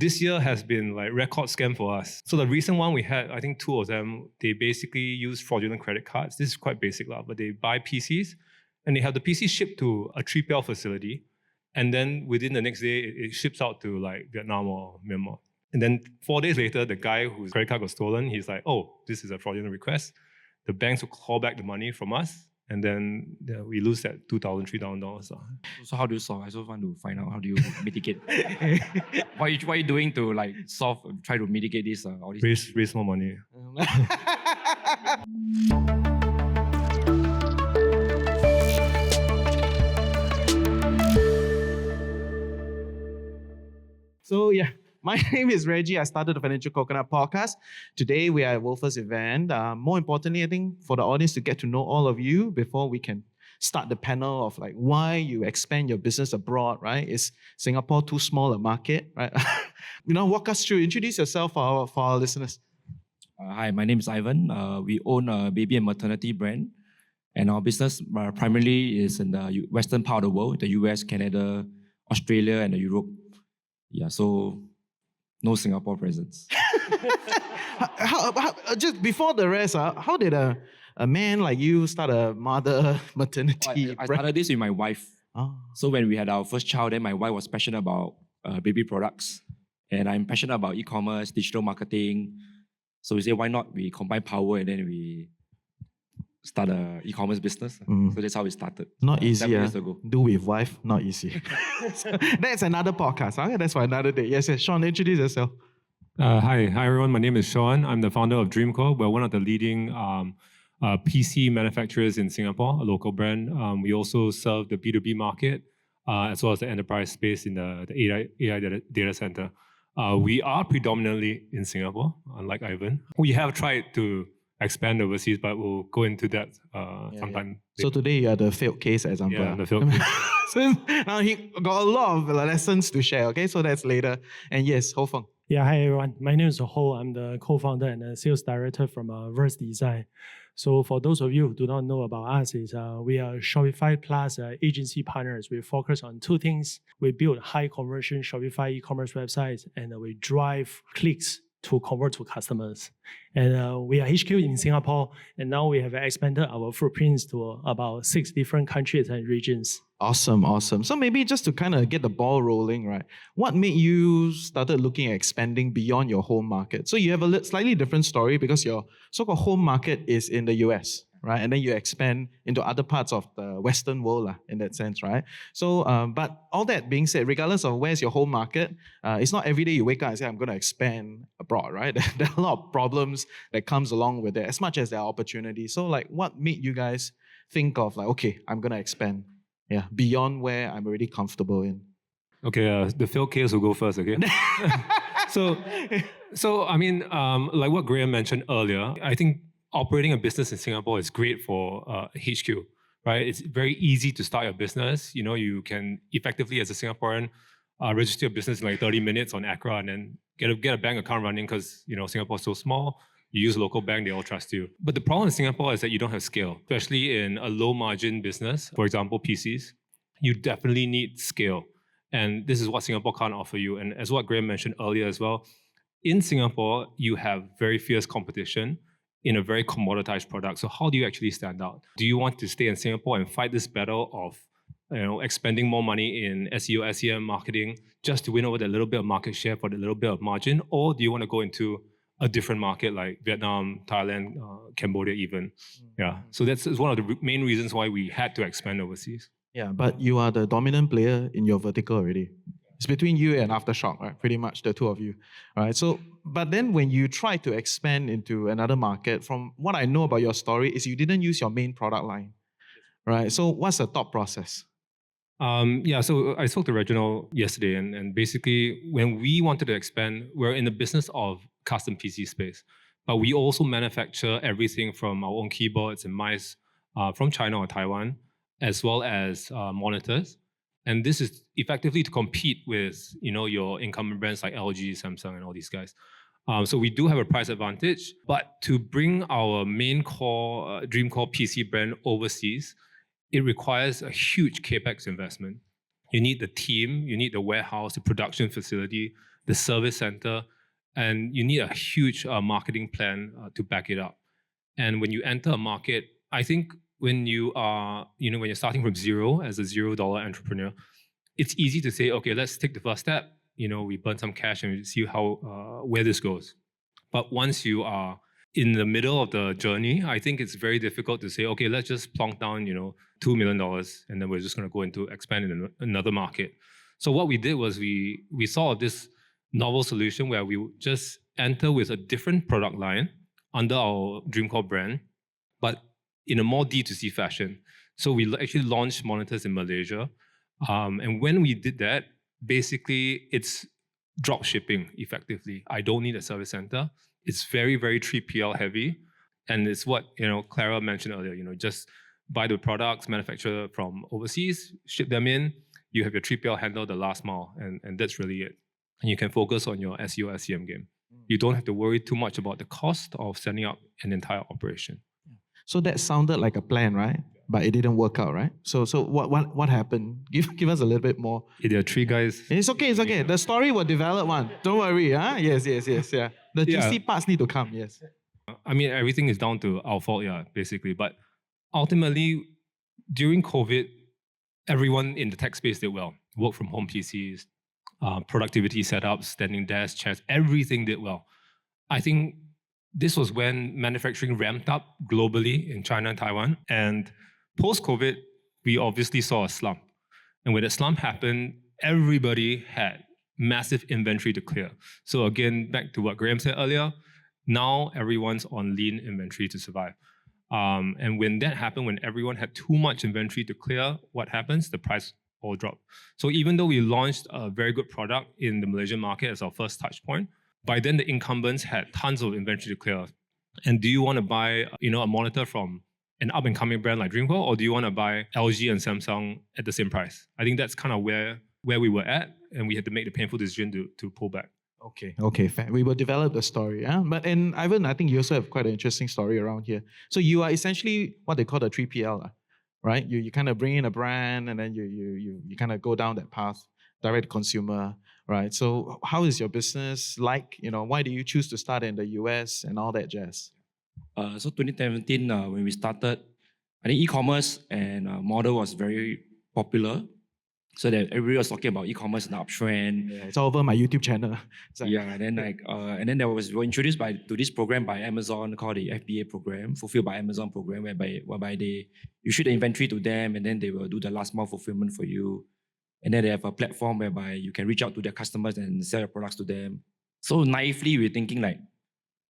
this year has been like record scam for us. So the recent one we had, I think 2 of them, they basically use fraudulent credit cards. This is quite basic, but they buy PCs and they have the PC shipped to a 3PL facility. And then within the next day, it ships out to like Vietnam or Myanmar. And then 4 days later, the guy whose credit card got stolen, he's like, oh, this is a fraudulent request. The banks will call back the money from us. And then we lose that $2,000, $3,000. So how do you solve? I just want to find out how do you mitigate. What are you doing to like try to mitigate this? All these raise more money. So yeah, my name is Reggie. I started the Financial Coconut Podcast. Today we are at Worldfirst event. More importantly, I think for the audience to get to know all of you before we can start the panel of like why you expand your business abroad, right? Is Singapore too small a market, right? Walk us through. Introduce yourself for our listeners. Hi, my name is Ivan. We own a baby and maternity brand. And our business primarily is in the western part of the world, the US, Canada, Australia, and Europe. Yeah, so no Singapore presence. Just before the rest, how did a man like you start a maternity I started this with my wife. Oh. So when we had our first child, then my wife was passionate about baby products. And I'm passionate about e-commerce, digital marketing. So we said, why not we combine power and then we start an e-commerce business. So that's how we started. Not easy. 7 years ago. Do with wife, not easy. So that's another podcast. Okay, that's for another day. Yes, Sean, introduce yourself. Hi everyone. My name is Sean. I'm the founder of Dreamco. We're one of the leading PC manufacturers in Singapore, a local brand. We also serve the B2B market as well as the enterprise space in the AI data center. We are predominantly in Singapore, unlike Ivan. We have tried to expand overseas, but we'll go into that sometime. So today you are the failed case example. Yeah, the failed case. So now he got a lot of lessons to share, okay? So that's later. And yes, Ho Feng. Yeah, hi everyone. My name is Ho. I'm the co-founder and sales director from Verse Design. So for those of you who do not know about us, we are Shopify Plus agency partners. We focus on 2 things. We build high conversion Shopify e-commerce websites and we drive clicks to convert to customers. And we are HQ in Singapore, and now we have expanded our footprints to about 6 different countries and regions. Awesome. So maybe just to kind of get the ball rolling, right? What made you started looking at expanding beyond your home market? So you have a slightly different story because your so-called home market is in the US, right? And then you expand into other parts of the Western world in that sense, right? So, but all that being said, regardless of where's your home market, it's not every day you wake up and say, I'm going to expand abroad, right? There are a lot of problems that comes along with it, as much as there are opportunities. So like, what made you guys think of like, okay, I'm going to expand beyond where I'm already comfortable in? Okay, the failed case will go first, okay? So I mean, like what Graham mentioned earlier, I think operating a business in Singapore is great for HQ, right? It's very easy to start your business. You can effectively, as a Singaporean, register your business in like 30 minutes on Accra and then get a bank account running because, Singapore is so small. You use a local bank, they all trust you. But the problem in Singapore is that you don't have scale, especially in a low margin business, for example, PCs. You definitely need scale. And this is what Singapore can't offer you. And as what Graham mentioned earlier as well, in Singapore, you have very fierce competition in a very commoditized product. So how do you actually stand out? Do you want to stay in Singapore and fight this battle of expending more money in SEO, SEM marketing just to win over that little bit of market share for the little bit of margin? Or do you want to go into a different market like Vietnam, Thailand, Cambodia even? Yeah. So that's one of the main reasons why we had to expand overseas. Yeah, but you are the dominant player in your vertical already. It's between you and Aftershock, right? Pretty much the 2 of you, right? So, but then when you try to expand into another market, from what I know about your story is you didn't use your main product line, right? So what's the thought process? So I spoke to Reginald yesterday and basically when we wanted to expand, we're in the business of custom PC space, but we also manufacture everything from our own keyboards and mice from China or Taiwan, as well as monitors. And this is effectively to compete with, your incumbent brands like LG, Samsung, and all these guys. So we do have a price advantage, but to bring our main core, Dream Core PC brand overseas, it requires a huge CapEx investment. You need the team, you need the warehouse, the production facility, the service center, and you need a huge marketing plan to back it up. And when you enter a market, I think when you are, when you're starting from zero as a $0 entrepreneur, it's easy to say, okay, let's take the first step. We burn some cash and we see where this goes. But once you are in the middle of the journey, I think it's very difficult to say, okay, let's just plonk down, $2 million, and then we're just going to go into expand in another market. So what we did was we saw this novel solution where we would just enter with a different product line under our Dreamcore brand, but in a more D2C fashion. So we actually launched monitors in Malaysia. And when we did that, basically it's drop shipping effectively. I don't need a service center. It's very, very 3PL heavy. And it's what, Clara mentioned earlier, just buy the products, manufacture from overseas, ship them in, you have your 3PL handle the last mile, and that's really it. And you can focus on your SEO, SEM game. You don't have to worry too much about the cost of setting up an entire operation. So that sounded like a plan, right? But it didn't work out, right? So what happened? Give us a little bit more. There are three guys. It's okay. The story will develop one. Don't worry, huh? Yes, yeah. The juicy parts need to come, yes. I mean, everything is down to our fault, basically. But ultimately, during COVID, everyone in the tech space did well. Work from home PCs, productivity setups, standing desks, chairs, everything did well. I think this was when manufacturing ramped up globally in China and Taiwan. And post-COVID, we obviously saw a slump. And when the slump happened, everybody had massive inventory to clear. So again, back to what Graham said earlier, now everyone's on lean inventory to survive. And when that happened, when everyone had too much inventory to clear, what happens? The price all drop. So even though we launched a very good product in the Malaysian market as our first touch point, by then the incumbents had tons of inventory to clear. And do you want to buy, a monitor from an up-and-coming brand like Dreamcore, or do you want to buy LG and Samsung at the same price? I think that's kind of where we were at, and we had to make the painful decision to pull back. Okay, fair. We will develop the story. But Ivan, I think you also have quite an interesting story around here. So you are essentially what they call the 3PL, right? You kind of bring in a brand and then you kind of go down that path, direct to consumer, right? So how is your business like? Why do you choose to start in the US and all that jazz? So 2017, when we started, I think e-commerce and model was very popular. So that everybody was talking about e-commerce and uptrend. Yeah, it's all over my YouTube channel. And then we were introduced to this program by Amazon called the FBA program, Fulfilled by Amazon program, whereby you shoot the inventory to them and then they will do the last mile fulfillment for you. And then they have a platform whereby you can reach out to their customers and sell your products to them. So naively, we're thinking like,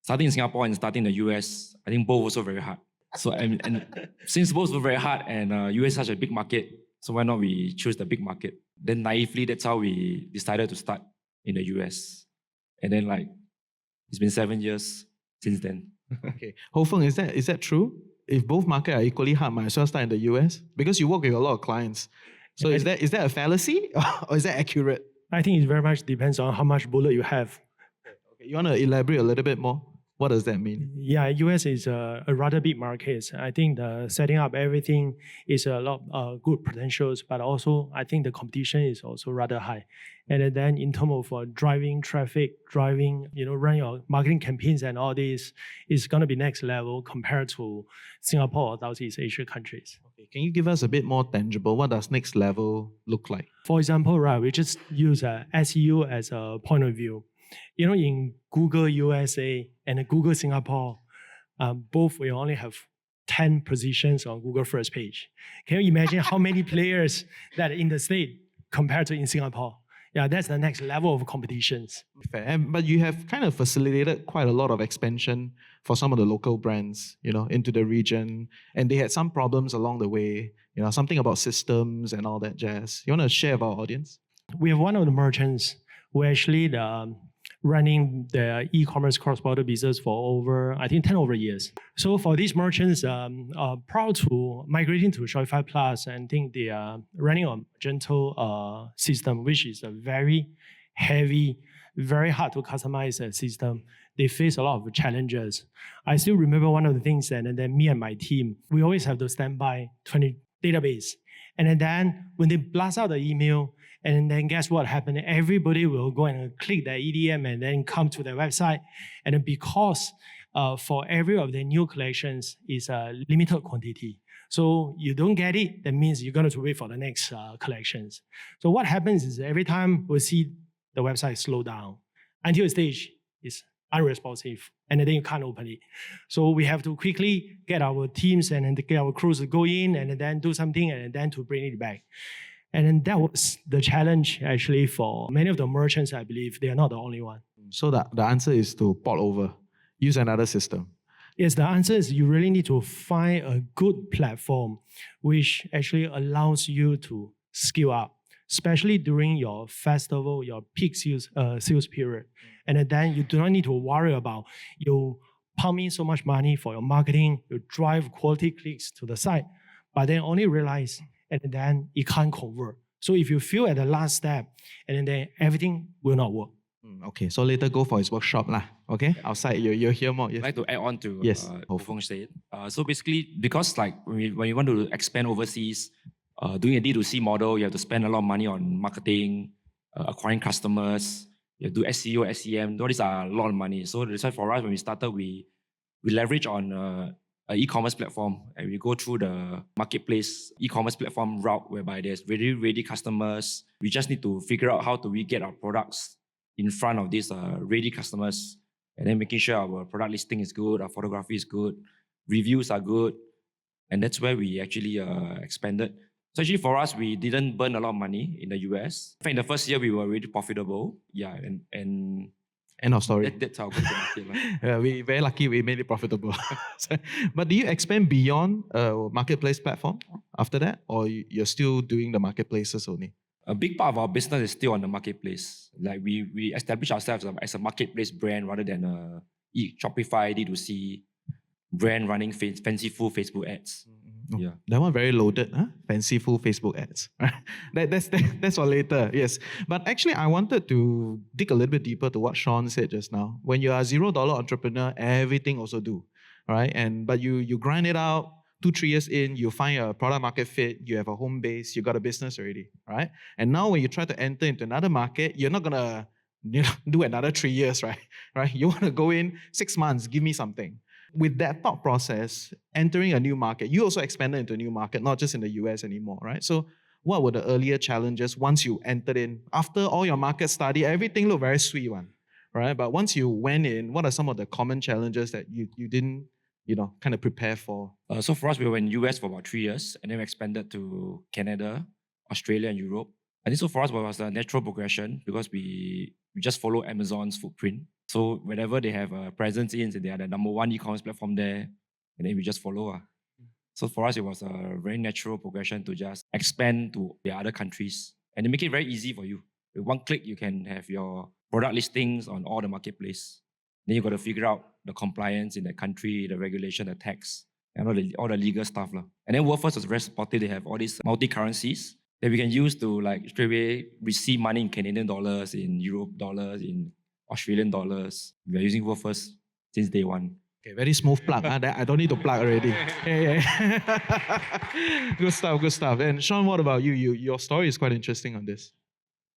starting in Singapore and starting in the US, I think both also very hard. So and since both were very hard and US is such a big market, so why not we choose the big market? Then naively, that's how we decided to start in the US. And then it's been 7 years since then. Okay. Ho Feng, is that true? If both markets are equally hard, might as well start in the US? Because you work with a lot of clients. So is that a fallacy or is that accurate? I think it very much depends on how much bullet you have. Okay. You want to elaborate a little bit more? What does that mean? Yeah, US is a rather big market. I think the setting up everything is a lot of good potentials, but also I think the competition is also rather high. And then in terms of driving traffic, run your marketing campaigns and all this is going to be next level compared to Singapore or Southeast Asia countries. Okay. Can you give us a bit more tangible? What does next level look like? For example, we just use SEO as a point of view. In Google USA and Google Singapore, both we only have 10 positions on Google first page. Can you imagine how many players that are in the state compared to in Singapore? Yeah, that's the next level of competitions. Fair. But you have kind of facilitated quite a lot of expansion for some of the local brands, into the region. And they had some problems along the way, something about systems and all that jazz. You want to share with our audience? We have one of the merchants who actually running the e-commerce cross-border business for over, I think, 10 over years. So for these merchants, proud to migrating to Shopify Plus, and think they are running a gentle system, which is a very heavy, very hard to customize system. They face a lot of challenges. I still remember one of the things, and then me and my team, we always have to stand by 20 database. And then when they blast out the email, and then guess what happened? Everybody will go and click the EDM and then come to the website. And then because for every of the new collections is a limited quantity. So you don't get it, that means you're going to wait for the next collections. So what happens is every time we see the website slow down until a stage is unresponsive, and then you can't open it. So we have to quickly get our teams and then get our crews to go in and then do something and then to bring it back. And then that was the challenge actually for many of the merchants, I believe. They are not the only one. So the answer is to port over, use another system. Yes, the answer is you really need to find a good platform which actually allows you to scale up, especially during your festival, your peak sales period. And then you do not need to worry about you pump in so much money for your marketing, you drive quality clicks to the site, but then only realize and then it can't convert. So if you fail at the last step, and then everything will not work. Okay, so later go for his workshop lah. Okay, outside you'll hear more. I'd Yes. like to add on to Yes. what Feng said. So basically, because like when you want to expand overseas, doing a D2C model, you have to spend a lot of money on marketing, acquiring customers, you have to do SEO, SEM, all these are a lot of money. So that's why for us, when we started, we leverage on an e-commerce platform and we go through the marketplace e-commerce platform route whereby there's really ready customers. We just need to figure out how do we get our products in front of these ready customers, and then making sure our product listing is good, our photography is good, reviews are good, and that's where we actually expanded. So actually for us, we didn't burn a lot of money in the US. In fact, in the first year, we were really profitable. Yeah, and End of story. that's how good the market. Lah. Yeah, we very lucky we made it profitable. But do you expand beyond marketplace platform after that, or you're still doing the marketplaces only? A big part of our business is still on the marketplace. Like we establish ourselves as a marketplace brand rather than a Shopify D2C brand running fanciful Facebook ads. Yeah. That one very loaded, huh? Fanciful Facebook ads. That's for later, yes. But actually, I wanted to dig a little bit deeper to what Sean said just now. When you are a $0 entrepreneur, everything also do, right? But you grind it out. 2-3 years in, you find a product market fit, you have a home base, you got a business already, right? And now when you try to enter into another market, you're not gonna do another 3 years, right? You want to go in 6 months, give me something. With that thought process, entering a new market, you also expanded into a new market, not just in the US anymore, right? So what were the earlier challenges once you entered in? After all your market study, everything looked very sweet one, right? But once you went in, what are some of the common challenges that you didn't kind of prepare for? So for us, we were in US for about 3 years, and then we expanded to Canada, Australia, and Europe. I think so for us, it was a natural progression because we just follow Amazon's footprint. So whenever they have a presence in, they are the number one e-commerce platform there, and then we just follow. So for us, it was a very natural progression to just expand to the other countries, and they make it very easy for you. With one click, you can have your product listings on all the marketplace. Then you got to figure out the compliance in the country, the regulation, the tax, and all the legal stuff. And then Worldfirst was very supportive. They have all these multi-currencies that we can use to like straight away receive money in Canadian dollars, in Europe dollars, in Australian dollars. We are using Worldfirst since day one. Okay, very smooth plug. I don't need to plug already. Yeah. Good stuff. And Sean, what about you? Your story is quite interesting on this.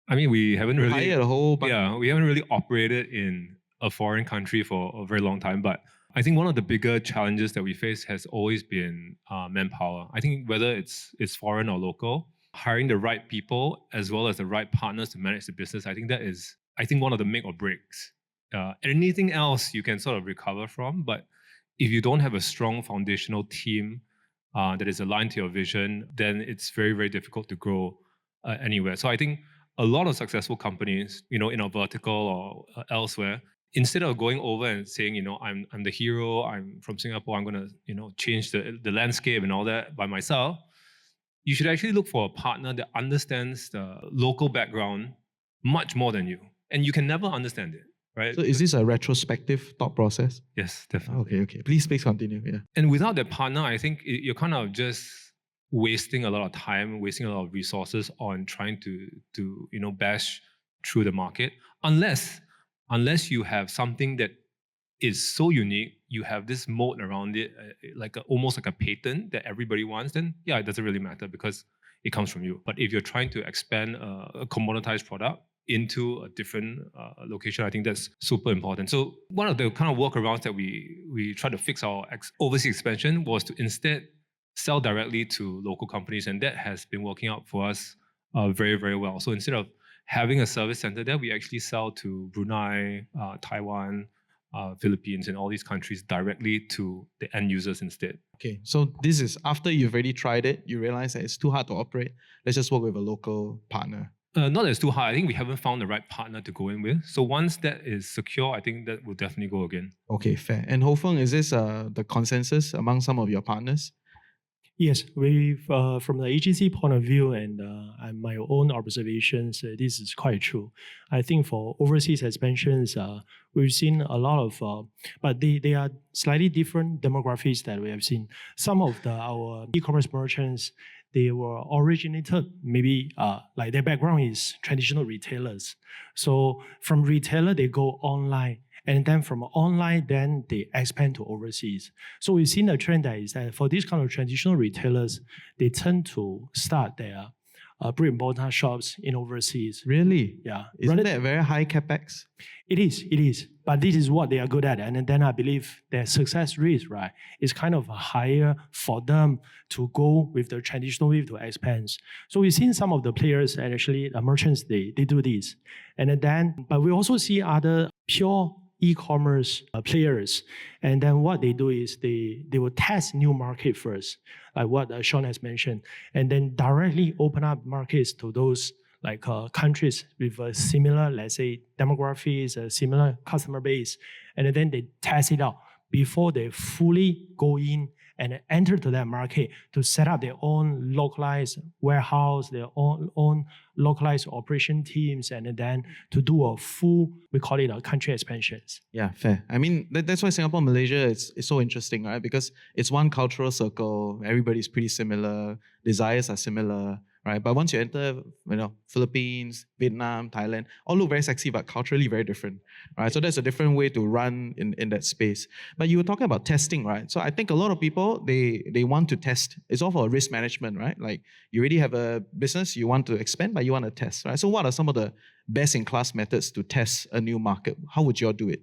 I mean, we haven't really Hired a whole bunch. Yeah, we haven't really operated in a foreign country for a very long time. But I think one of the bigger challenges that we face has always been manpower. I think whether it's foreign or local, hiring the right people as well as the right partners to manage the business, I think that is, one of the make or breaks. Anything else you can sort of recover from, but if you don't have a strong foundational team that is aligned to your vision, then it's very, very difficult to grow anywhere. So I think a lot of successful companies, in our vertical or elsewhere, instead of going over and saying, I'm the hero, I'm from Singapore, I'm going to, change the landscape and all that by myself, you should actually look for a partner that understands the local background much more than you. And you can never understand it, right? So is this a retrospective thought process? Yes, definitely. Okay. Please continue. Yeah. And without that partner, I think you're kind of just wasting a lot of time, wasting a lot of resources on trying to bash through the market. Unless you have something that is so unique, you have this moat around it, almost like a patent that everybody wants, then yeah, it doesn't really matter because it comes from you. But if you're trying to expand a commoditized product into a different location, I think that's super important. So one of the kind of workarounds that we try to fix our overseas expansion was to instead sell directly to local companies, and that has been working out for us very, very well. So instead of having a service center there, we actually sell to Brunei, Taiwan, Philippines, and all these countries directly to the end users instead. Okay, so this is after you've already tried it, you realize that it's too hard to operate. Let's just work with a local partner. Not that it's too hard. I think we haven't found the right partner to go in with. So once that is secure, I think that will definitely go again. Okay, fair. And Ho Feng, is this the consensus among some of your partners? Yes, we've from the agency point of view and my own observations, this is quite true. I think for overseas expansions, we've seen a lot of, but they are slightly different demographics that we have seen. Some of our e-commerce merchants, they were originated maybe like their background is traditional retailers. So from retailer, they go online. And then from online, then they expand to overseas. So we've seen a trend that is that for these kind of traditional retailers, they tend to start their brick and mortar shops in overseas. Really? Yeah. Isn't that very high capex? It is. But this is what they are good at. And then I believe their success rate, right, is kind of higher for them to go with the traditional way to expand. So we've seen some of the players and actually the merchants, they do this. And then, but we also see other pure e-commerce players, and then what they do is they will test new market first, like what Sean has mentioned, and then directly open up markets to those like countries with a similar, let's say, demographics, a similar customer base, and then they test it out before they fully go in and enter to that market to set up their own localized warehouse, their own localized operation teams, and then to do a full, we call it a country expansions. Yeah, fair. I mean, that's why Singapore, Malaysia is so interesting, right? Because it's one cultural circle. Everybody's pretty similar. Desires are similar, right? But once you enter, Philippines, Vietnam, Thailand, all look very sexy, but culturally very different, right? So that's a different way to run in that space. But you were talking about testing, right? So I think a lot of people, they want to test. It's all for risk management, right? Like you already have a business, you want to expand, but you want to test, right? So what are some of the best-in-class methods to test a new market? How would you all do it?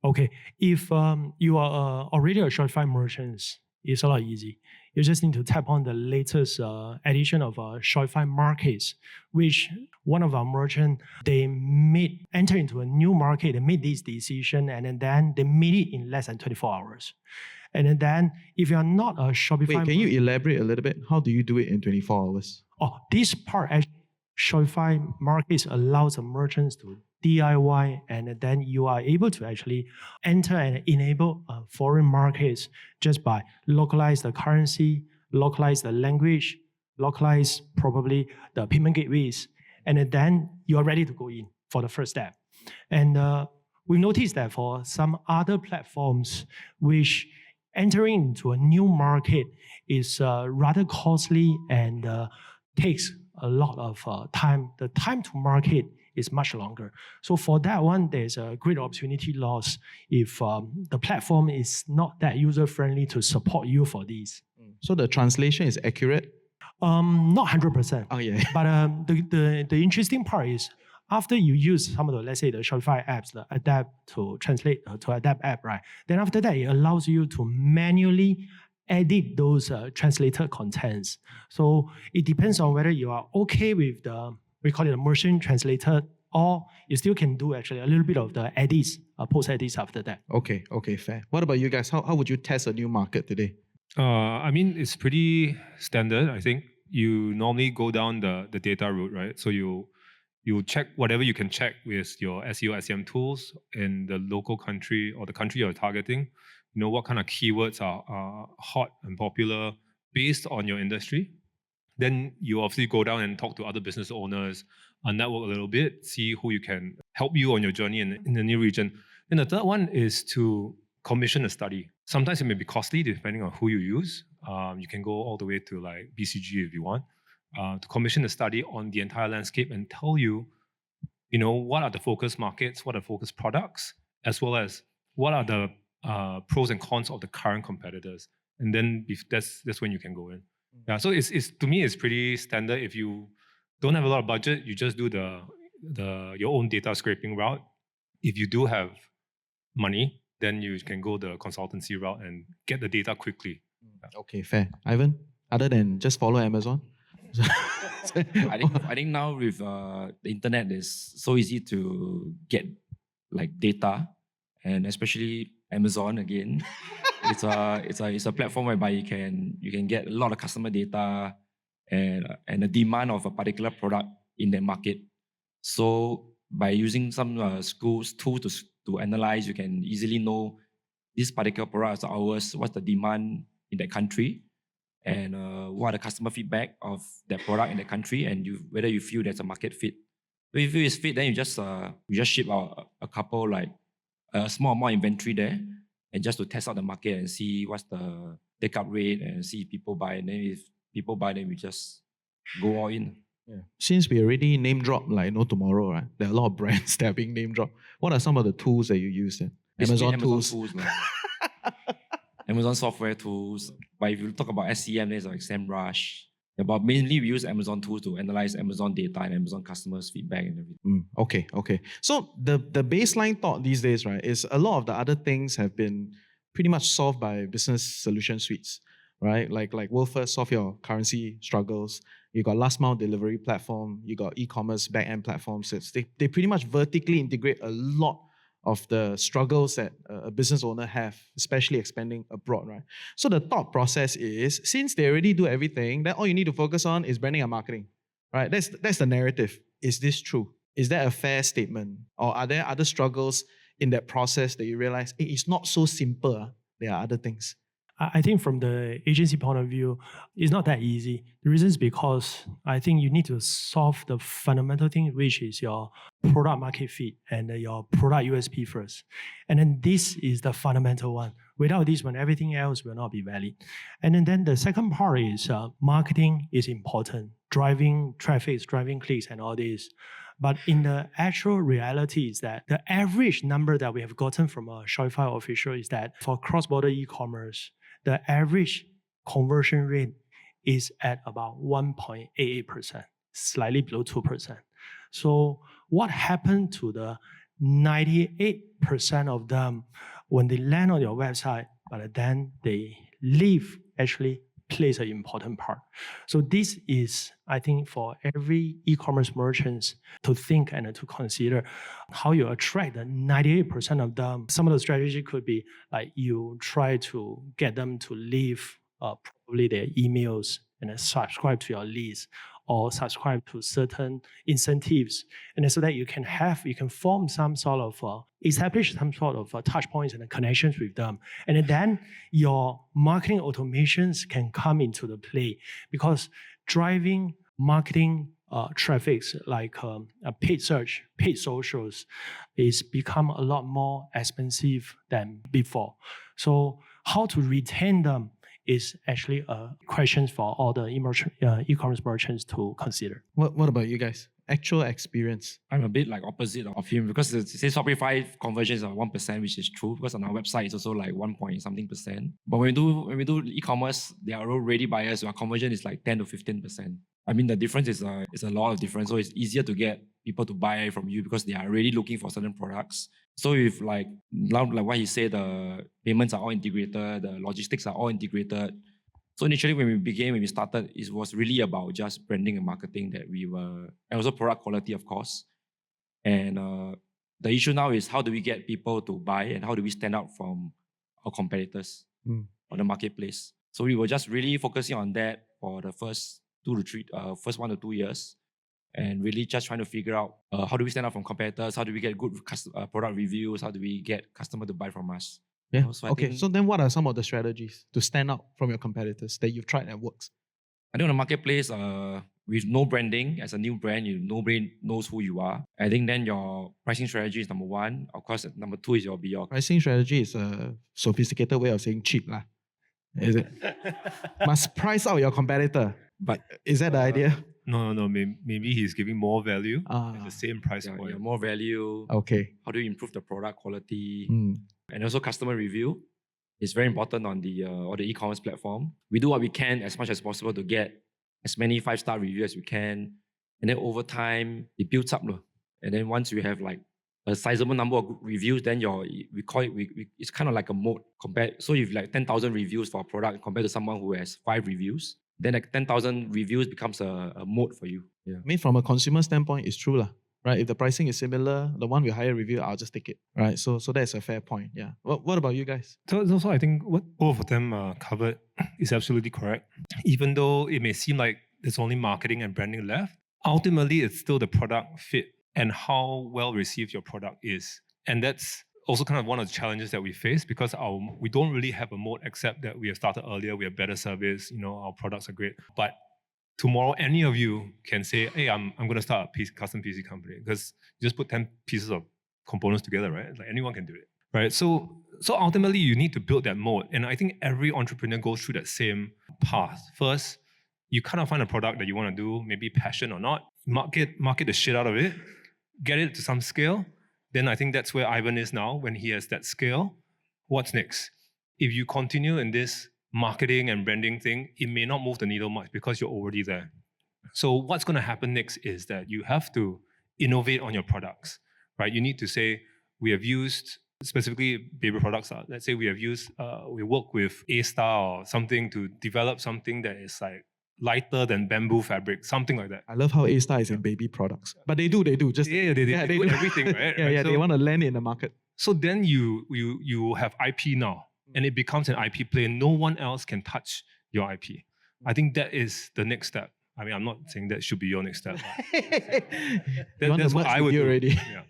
Okay, if you are already a Shopify merchant, it's a lot easy. You just need to tap on the latest edition of Shopify Markets, which one of our merchants, they enter into a new market, they made this decision, and then they made it in less than 24 hours. And then if you are not a Shopify... Wait, can you elaborate a little bit? How do you do it in 24 hours? Oh, this part, actually, Shopify Markets allows the merchants to DIY, and then you are able to actually enter and enable foreign markets just by localize the currency, localize the language, localize probably the payment gateways, and then you are ready to go in for the first step. And we noticed that for some other platforms, which entering into a new market is rather costly and takes a lot of time. The time to market is much longer. So for that one, there's a great opportunity loss if the platform is not that user-friendly to support you for these. So the translation is accurate? Not 100%. Oh, yeah. But the interesting part is after you use some of the, let's say, the Shopify apps, the adapt to translate to adapt app, right? Then after that, it allows you to manually edit those translated contents. So it depends on whether you are okay with the, we call it a merchant translated, or you still can do actually a little bit of the edits, post edits after that. Okay, fair. What about you guys? How would you test a new market today? I mean, it's pretty standard. I think you normally go down the data route, right? So you check whatever you can check with your SEO, SEM tools in the local country or the country you're targeting. You know what kind of keywords are hot and popular based on your industry. Then you obviously go down and talk to other business owners, network a little bit, see who you can help you on your journey in the new region. Then the third one is to commission a study. Sometimes it may be costly depending on who you use. You can go all the way to like BCG if you want. To commission a study on the entire landscape and tell you, what are the focus markets, what are focus products, as well as what are the pros and cons of the current competitors. And then that's when you can go in. Yeah, so it's to me it's pretty standard. If you don't have a lot of budget, you just do your own data scraping route. If you do have money, then you can go the consultancy route and get the data quickly. Okay, fair. Ivan, other than just follow Amazon? I think now with the internet, it's so easy to get like data, and especially Amazon again. it's a platform whereby you can get a lot of customer data and the demand of a particular product in that market. So by using some schools tool to analyze, you can easily know this particular product is ours, what's the demand in that country, and what are the customer feedback of that product in that country, and whether you feel there's a market fit. So if it is fit, then you just ship out a couple, like a small amount inventory there, and just to test out the market and see what's the take up rate and see if people buy. And then if people buy, then we just go all in. Yeah. Since we already name drop like no tomorrow, right? There are a lot of brands that are being name dropped. What are some of the tools that you use then? Basically, Amazon tools. Amazon software tools. But if you talk about SEM, there's like SEMrush. Yeah, but mainly we use Amazon tools to analyze Amazon data and Amazon customers' feedback and everything. Okay. So the baseline thought these days, right, is a lot of the other things have been pretty much solved by business solution suites, right? Like Worldfirst solve your currency struggles. You got last mile delivery platform. You got e-commerce back-end platforms. They pretty much vertically integrate a lot of the struggles that a business owner have, especially expanding abroad, right? So the thought process is, since they already do everything, then all you need to focus on is branding and marketing, right? That's the narrative. Is this true? Is that a fair statement? Or are there other struggles in that process that you realize, hey, it's not so simple, there are other things? I think from the agency point of view, it's not that easy. The reason is because I think you need to solve the fundamental thing, which is your product market fit and your product USP first. And then this is the fundamental one. Without this one, everything else will not be valid. And then the second part is marketing is important. Driving traffic, driving clicks and all this. But in the actual reality is that the average number that we have gotten from a Shopify official is that for cross-border e-commerce, the average conversion rate is at about 1.88%, slightly below 2%. So what happened to the 98% of them when they land on your website, but then they leave actually plays an important part. So this is, I think, for every e-commerce merchants to think and to consider how you attract the 98% of them. Some of the strategy could be like you try to get them to leave probably their emails and then subscribe to your list or subscribe to certain incentives, and so that you can form some sort of establish some sort of touch points and connections with them, and then your marketing automations can come into the play, because driving marketing traffics like paid search, paid socials is become a lot more expensive than before. So how to retain them is actually a question for all the e-commerce merchants to consider. What about you guys? Actual experience? I'm a bit like opposite of him, because it says Shopify conversions are 1%, which is true, because on our website it's also like 1 point something percent. But when we do e-commerce, there are already buyers, so our conversion is like 10 to 15%. I mean, the difference is a lot of difference. So it's easier to get people to buy from you because they are already looking for certain products. So if like what he said, the payments are all integrated, the logistics are all integrated. So initially when we started, it was really about just branding and marketing and also product quality, of course. And the issue now is, how do we get people to buy and how do we stand out from our competitors on the marketplace? So we were just really focusing on that for the first 1 to 2 years, and really just trying to figure out how do we stand out from competitors, how do we get good product reviews, how do we get customer to buy from us. Yeah. So then what are some of the strategies to stand out from your competitors that you've tried and works? I think on the marketplace, with no branding, as a new brand, nobody knows who you are. I think then your pricing strategy is number one. Of course, number two is your pricing strategy is a sophisticated way of saying cheap, lah. Is it? Must price out your competitor. But is that the idea? No. Maybe he's giving more value at the same price point. Yeah, more value. Okay. How do you improve the product quality? And also customer review. It's very important on the or the e-commerce platform. We do what we can as much as possible to get as many 5-star reviews as we can. And then over time, it builds up. And then once we have like a sizable number of reviews, then we call it, it's kind of like a moat compared. So if like 10,000 reviews for a product compared to someone who has 5 reviews, then like 10,000 reviews becomes a moat for you. Yeah. I mean, from a consumer standpoint, it's true, right? If the pricing is similar, the one with higher review, I'll just take it, right? So that's a fair point. Yeah. What about you guys? So I think what both of them covered is absolutely correct. Even though it may seem like there's only marketing and branding left, ultimately it's still the product fit and how well received your product is. And that's also kind of one of the challenges that we face because we don't really have a moat except that we have started earlier, we have better service, our products are great. But tomorrow, any of you can say, hey, I'm going to start a custom PC company because you just put 10 pieces of components together, right? Like anyone can do it, right? So ultimately, you need to build that moat. And I think every entrepreneur goes through that same path. First, you kind of find a product that you want to do, maybe passion or not, market the shit out of it, get it to some scale. Then I think that's where Ivan is now when he has that scale. What's next? If you continue in this marketing and branding thing, it may not move the needle much because you're already there. So what's going to happen next is that you have to innovate on your products, right? You need to say, we have used specifically baby products. Let's say we work with A-Star or something to develop something that is like lighter than bamboo fabric, something like that. I love how A-Star is in baby products. But they do. Just they do everything, right? Yeah, So, they want to land in the market. So then you have IP now, and it becomes an IP play. No one else can touch your IP. I think that is the next step. I mean, I'm not saying that should be your next step. That's what I would do already. Yeah.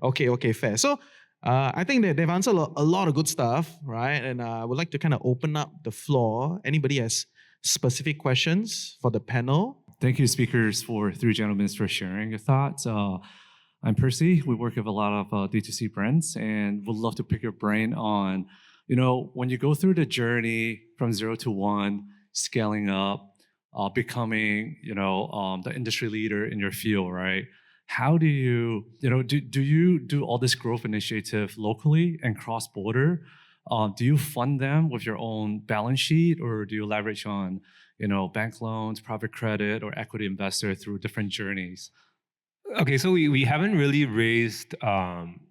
Okay, fair. So I think that they've answered a lot of good stuff, right? And I would like to kind of open up the floor. Anybody has specific questions for the panel? Thank you, speakers, three gentlemen, for sharing your thoughts. I'm Percy. We work with a lot of D2C brands and would love to pick your brain on, when you go through the journey from 0 to 1, scaling up, becoming, the industry leader in your field, right? How do you, do you do all this growth initiative locally and cross-border? Do you fund them with your own balance sheet, or do you leverage on, bank loans, private credit, or equity investor through different journeys? Okay, so we haven't really raised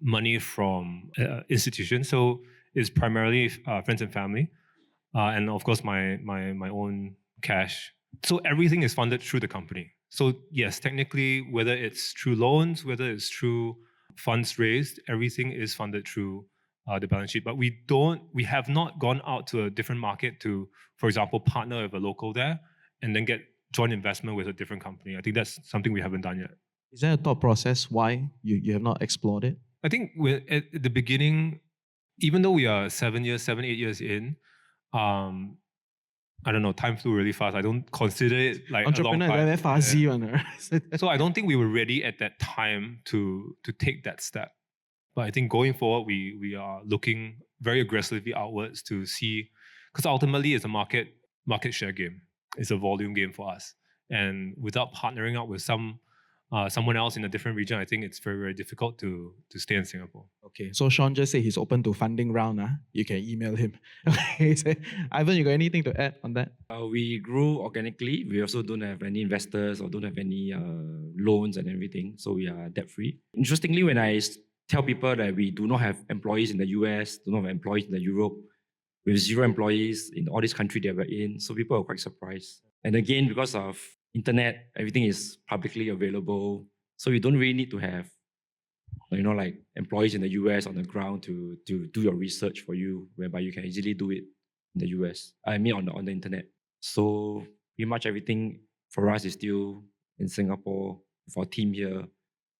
money from institutions. So it's primarily friends and family, and of course my own cash. So everything is funded through the company. So yes, technically, whether it's through loans, whether it's through funds raised, everything is funded through the balance sheet. But we have not gone out to a different market to, for example, partner with a local there and then get joint investment with a different company. I think that's something we haven't done yet. Is there a thought process why you have not explored it? I think at the beginning, even though we are 8 years in, I don't know, time flew really fast. I don't consider it like entrepreneur, a long time. very fuzzy one, right? So I don't think we were ready at that time to take that step. But I think going forward, we are looking very aggressively outwards to see, because ultimately it's a market share game. It's a volume game for us. And without partnering up with someone else in a different region, I think it's very, very difficult to stay in Singapore. Okay, so Sean just said he's open to funding round. You can email him. Okay, so, Ivan, you got anything to add on that? We grew organically. We also don't have any investors or don't have any loans and everything. So we are debt-free. Interestingly, when I tell people that we do not have employees in the US, do not have employees in the Europe, we have 0 employees in all these countries that we're in. So people are quite surprised. And again, because of internet, everything is publicly available. So you don't really need to have, like employees in the US on the ground to do your research for you, whereby you can easily do it in the US. I mean on the internet. So pretty much everything for us is still in Singapore, for our team here,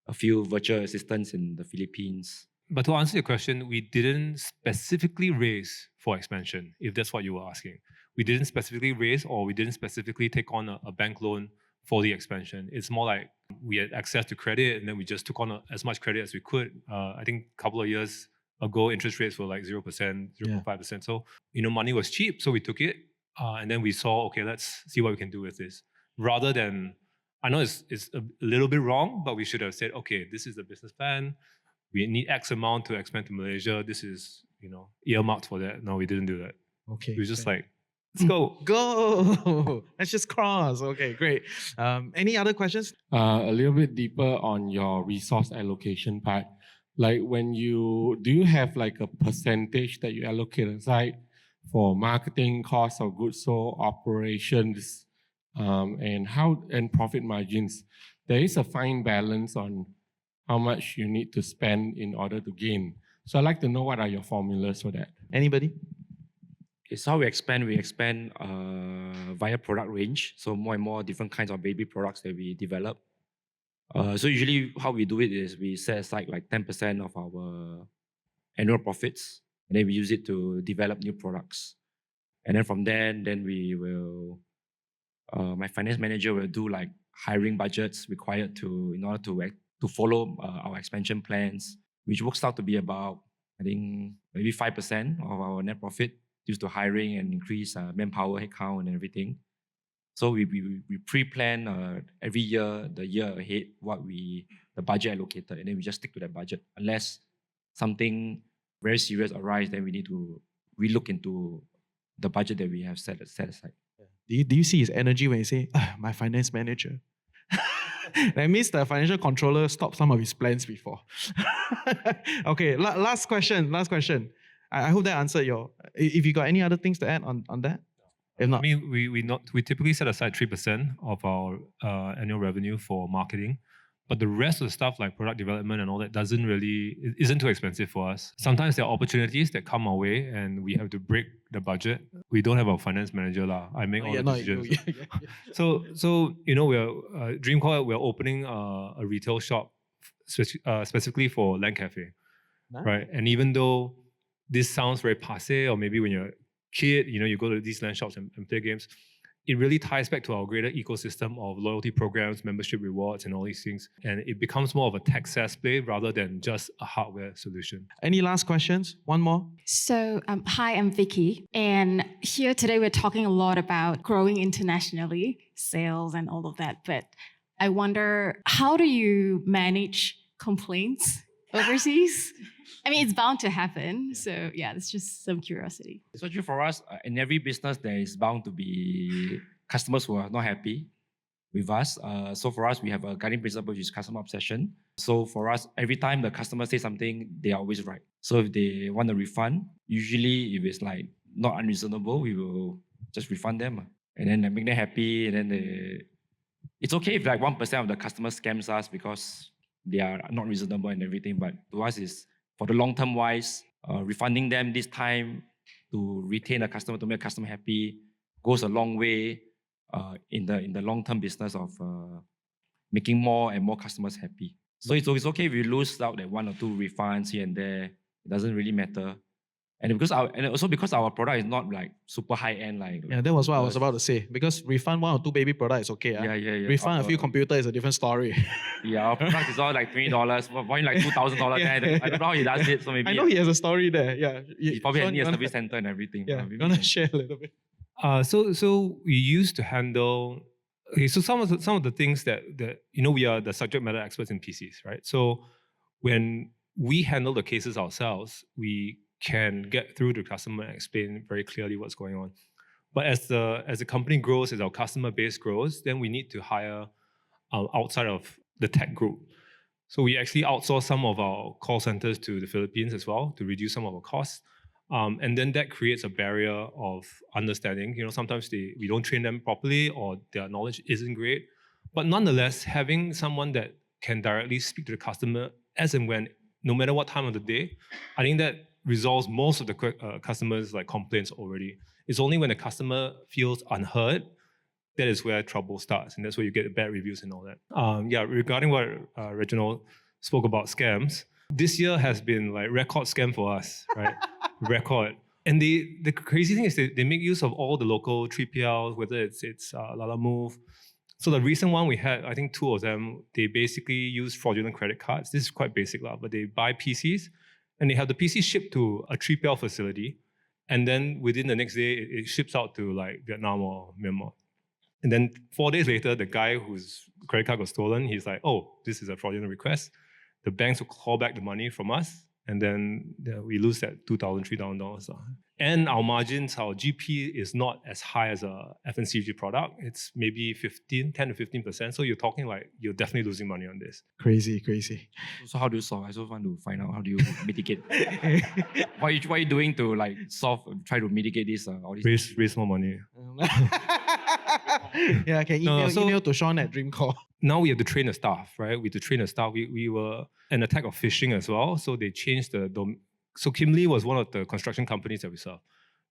a few virtual assistants in the Philippines. But to answer your question, we didn't specifically raise for expansion, if that's what you were asking. We didn't specifically raise, or we didn't specifically take on a bank loan for the expansion. It's more like we had access to credit and then we just took on as much credit as we could. I think a couple of years ago, interest rates were like 0%, 0.5%. So, money was cheap, so we took it. And then we saw, okay, let's see what we can do with this. Rather than, I know it's a little bit wrong, but we should have said, okay, this is the business plan. We need X amount to expand to Malaysia. This is, earmarked for that. No, we didn't do that. Okay. We were just great. like, let's go. Go. Let's just cross. Okay, great. Any other questions? A little bit deeper on your resource allocation part. Like do you have like a percentage that you allocate aside for marketing, cost of goods sold, operations, and profit margins? There is a fine balance on how much you need to spend in order to gain. So I'd like to know what are your formulas for that. Anybody? It's how we expand. We expand via product range. So more and more different kinds of baby products that we develop. So usually how we do it is we set aside like 10% of our annual profits, and then we use it to develop new products. And then from there, we will, my finance manager will do like hiring budgets required in order to follow our expansion plans, which works out to be about, I think, maybe 5% of our net profit used to hiring and increase manpower, headcount, and everything. So we pre-plan every year, the year ahead, the budget allocated, and then we just stick to that budget. Unless something very serious arises, then we need to relook into the budget that we have set aside. Do you see his energy when he say, my finance manager? That means the financial controller stopped some of his plans before. Okay, last question. I hope that answered if you got any other things to add on that? If not, I mean, we typically set aside 3% of our annual revenue for marketing, but the rest of the stuff like product development and all that isn't too expensive for us. Sometimes there are opportunities that come our way and we have to break the budget. We don't have a finance manager lah. I make all the decisions. So we're Dreamcore. We're opening a retail shop specifically for Land Cafe, right? And even though this sounds very passé, or maybe when you're kid, you go to these land shops and play games, it really ties back to our greater ecosystem of loyalty programs, membership rewards, and all these things. And it becomes more of a tech SaaS play rather than just a hardware solution. Any last questions? One more? So, hi, I'm Vicky. And here today we're talking a lot about growing internationally, sales and all of that. But I wonder, how do you manage complaints overseas? I mean, it's bound to happen. So yeah, it's just some curiosity. So actually for us, in every business, there is bound to be customers who are not happy with us. So for us, we have a guiding principle, which is customer obsession. So for us, every time the customer says something, they are always right. So if they want a refund, usually if it's like not unreasonable, we will just refund them. And then make them happy. And then it's okay if like 1% of the customers scams us because they are not reasonable and everything. But to us is, for the long-term wise, refunding them this time to retain a customer, to make a customer happy, goes a long way in the long-term business of making more and more customers happy. So it's okay if you lose out that 1 or 2 refunds here and there. It doesn't really matter. And also because our product is not like super high end, yeah, that was what I was about to say. Because refund 1 or 2 baby product is okay. Yeah. Refund a few computer is a different story. Yeah, our product is all like $20, point like $2,000 there. I don't know how he does it, so maybe I know he has a story there. Yeah, he probably needs a service center and everything. Yeah, you wanna share a little bit? So we used to handle. Okay, so some of the things that we are the subject matter experts in PCs, right? So when we handle the cases ourselves, we can get through to the customer and explain very clearly what's going on. But as the company grows, as our customer base grows, then we need to hire outside of the tech group. So we actually outsource some of our call centers to the Philippines as well to reduce some of our costs. And then that creates a barrier of understanding. Sometimes we don't train them properly or their knowledge isn't great. But nonetheless, having someone that can directly speak to the customer as and when, no matter what time of the day, I think that resolves most of the customers' complaints already. It's only when the customer feels unheard that is where trouble starts, and that's where you get the bad reviews and all that. Regarding what Reginald spoke about scams, this year has been like record scam for us, right? Record. And the crazy thing is they make use of all the local 3PLs, whether it's Lala Move. So the recent one we had, I think 2 of them, they basically use fraudulent credit cards. This is quite basic, but they buy PCs and they have the PC shipped to a 3PL facility. And then within the next day, it ships out to Vietnam or Myanmar. And then 4 days later, the guy whose credit card got stolen, he's like, oh, this is a fraudulent request. The banks will call back the money from us and then we lose that $2,000, $3,000. And our margins, our GP is not as high as a FMCG product. It's maybe 10 to 15%. So you're talking like you're definitely losing money on this. Crazy. So how do you solve? I also want to find out how do you mitigate. what are you doing to like try to mitigate this? All these Raise more money. Yeah, can email to Sean at Dreamcore. Now we have to train the staff, right? We have to train the staff. We were an attack of phishing as well. So they changed the domain. So Kim Lee was one of the construction companies that we serve,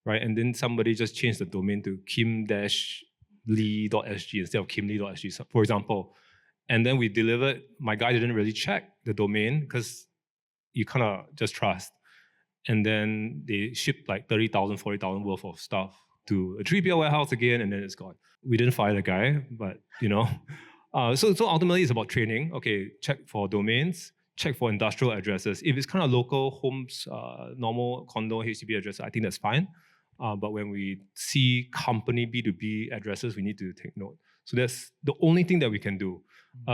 right? And then somebody just changed the domain to kim-lee.sg instead of kimlee.sg, for example. And then we delivered. My guy didn't really check the domain because you kind of just trust. And then they shipped like 30,000, 40,000 worth of stuff to a 3PL warehouse again, and then it's gone. We didn't fire the guy, but so ultimately it's about training. Okay, check for domains, check for industrial addresses. If it's kind of local homes, normal condo, HDB address, I think that's fine. But when we see company B2B addresses, we need to take note. So that's the only thing that we can do.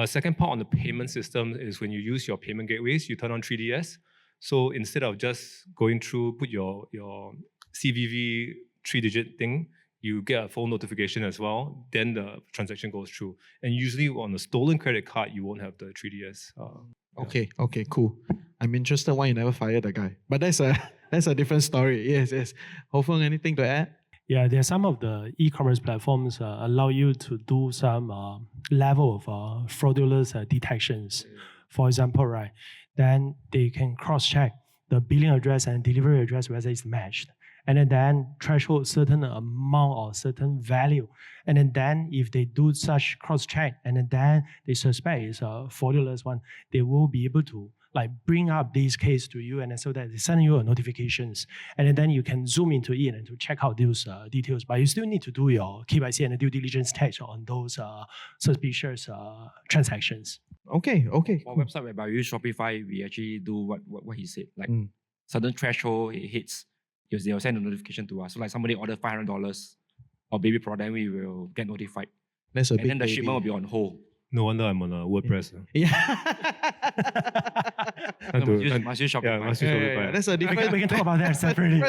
Second part on the payment system is when you use your payment gateways, you turn on 3DS. So instead of just going through, put your CVV 3-digit thing, you get a phone notification as well, then the transaction goes through. And usually on a stolen credit card, you won't have the 3DS. Okay, cool. I'm interested why you never fired the guy. But that's a different story. Yes. Ho Feng, anything to add? Yeah, there are some of the e-commerce platforms allow you to do some level of fraudulent detections. For example, right, then they can cross-check the billing address and delivery address whether it's matched. And then threshold certain amount or certain value. And then if they do such cross-check and then they suspect it's a fraudulent one, they will be able to like bring up this case to you, and so that they send you notifications. And then you can zoom into it and to check out those details. But you still need to do your KYC and due diligence test on those suspicious transactions. Okay. Our website whereby we use Shopify, we actually do what he said. Like certain threshold it hits, they'll send a notification to us. So like somebody ordered $500 of baby product, then we will get notified. That's a and big then the baby. shipment will be on hold. No wonder I'm on a WordPress. Yeah. Must use Shopify. Yeah, must use Shopify. That's a different. We can talk about that separately.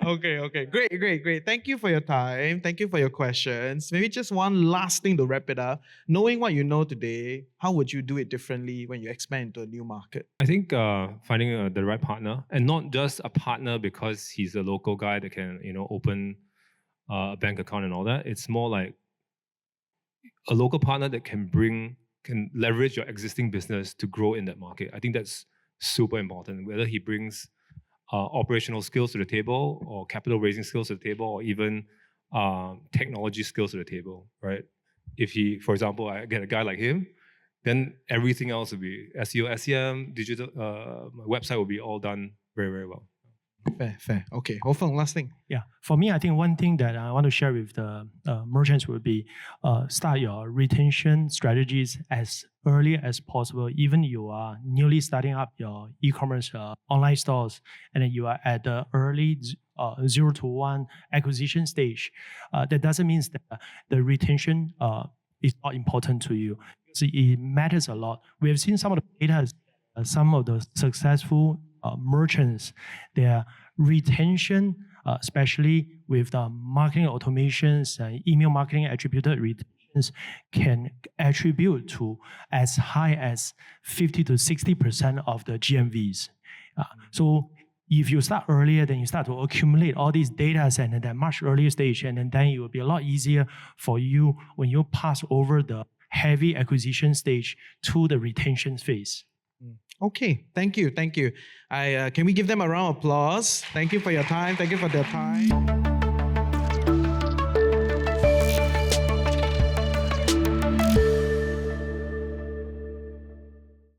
Okay. Great. Thank you for your time. Thank you for your questions. Maybe just one last thing to wrap it up. Knowing what you know today, how would you do it differently when you expand into a new market? I think finding the right partner, and not just a partner because he's a local guy that can open a bank account and all that. It's more like a local partner that can leverage your existing business to grow in that market. I think that's super important. Whether he brings operational skills to the table, or capital raising skills to the table, or even technology skills to the table, right? If for example, I get a guy like him, then everything else will be SEO, SEM, digital, my website will be all done very, very well. Fair. Okay. Ho Feng, last thing. Yeah, for me, I think one thing that I want to share with the merchants would be start your retention strategies as early as possible. Even you are newly starting up your e-commerce online stores, and then you are at the early 0 to 1 acquisition stage. That doesn't mean that the retention is not important to you. So it matters a lot. We have seen some of the data, some of the successful merchants, their retention, especially with the marketing automations and email marketing attributed retentions, can attribute to as high as 50 to 60% of the GMVs. So if you start earlier, then you start to accumulate all these data and at a much earlier stage, and then it will be a lot easier for you when you pass over the heavy acquisition stage to the retention phase. Okay, thank you. Can we give them a round of applause? Thank you for your time. Thank you for their time.